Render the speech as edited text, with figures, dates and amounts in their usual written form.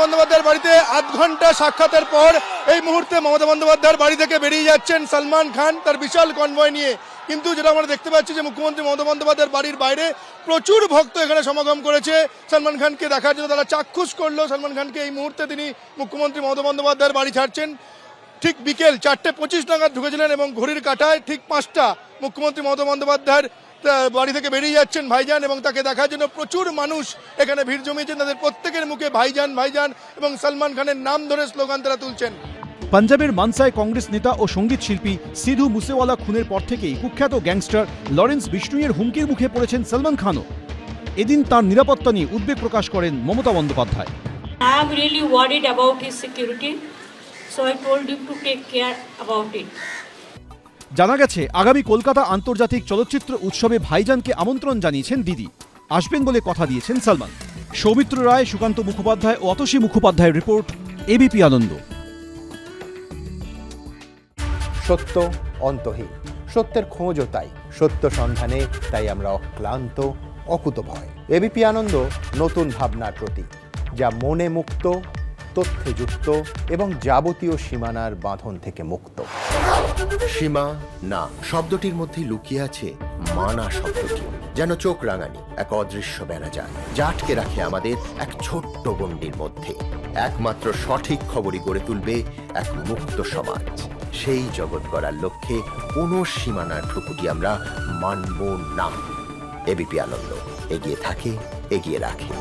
বন্দ্যোপাধ্যায়ের বাড়িতে আধ ঘন্টা সাক্ষাতের পর এই মুহূর্তে মমতা বন্দ্যোপাধ্যায়ের বাড়ি থেকে বেরিয়ে যাচ্ছেন সলমান খান তার বিশাল কনভয় নিয়ে। কিন্তু যেটা আমরা দেখতে পাচ্ছি যে মুখ্যমন্ত্রী মমতা বন্দ্যোপাধ্যায়ের বাড়ির বাইরে প্রচুর ভক্ত এখানে সমাগম করেছে সলমান খানকে দেখার জন্য। তারা চাক্ষুষ করলো সলমান খানকে। এই মুহূর্তে তিনি মুখ্যমন্ত্রী মমতা বন্দ্যোপাধ্যায়ের বাড়ি ছাড়ছেন। ঠিক বিকেল 4:25 নাগাদ ঢুকেছিলেন এবং ঘড়ির কাঁটায় ঠিক 5টা মুখ্যমন্ত্রী মমতা বন্দ্যোপাধ্যায়ের বাড়ি থেকে বেরিয়ে যাচ্ছেন ভাইজান, এবং তাকে দেখার জন্য প্রচুর মানুষ এখানে ভিড় জমিয়েছেন। তাদের প্রত্যেকের মুখে ভাইজান ভাইজান এবং সলমান খানের নাম ধরে স্লোগান তারা তুলছেন। পাঞ্জাবের মানসায় কংগ্রেস নেতা ও সঙ্গীত শিল্পী সিধু মুসেওয়ালা খুনের পর থেকেই কুখ্যাত গ্যাংস্টার লরেন্স বিষ্ণুইয়ের হুমকির মুখে পড়েছেন সলমান খানও। এদিন তার নিরাপত্তা নিয়ে উদ্বেগ প্রকাশ করেন Mamata Bandyopadhyay. I am really worried about his security, so I told him to take care about it. জানা গেছে আগামী কলকাতা আন্তর্জাতিক চলচ্চিত্র উৎসবে ভাইজানকে আমন্ত্রণ জানিয়েছেন দিদি। আসবেন বলে কথা দিয়েছেন সলমান। সৌমিত্র রায়, সুকান্ত মুখোপাধ্যায় ও অতসী মুখোপাধ্যায়ের রিপোর্ট, এবিপি আনন্দ। সত্য অন্তহীন, সত্যের খোঁজও তাই, সত্য সন্ধানে তাই আমরা অক্লান্ত অকুতভয়। এবিপি আনন্দ নতুন ভাবনার প্রতীক, যা মনে মুক্ত, তথ্যে যুক্ত এবং যাবতীয় সীমানার বাঁধন থেকে মুক্ত। সীমা না শব্দটির মধ্যে লুকিয়ে আছে মানা শব্দটি, যেন চোখ রাঙানি এক অদৃশ্য বেড়াজাল, যা আটকে রাখে আমাদের এক ছোট্ট গণ্ডির মধ্যে। একমাত্র সঠিক খবরই গড়ে তুলবে এক মুক্ত সমাজ। সেই জগৎ গড়ার লক্ষ্যে কোনো সীমানার ঠুকুটি আমরা মানব না। এবিপি আনন্দ এগিয়ে থাকে, এগিয়ে রাখে।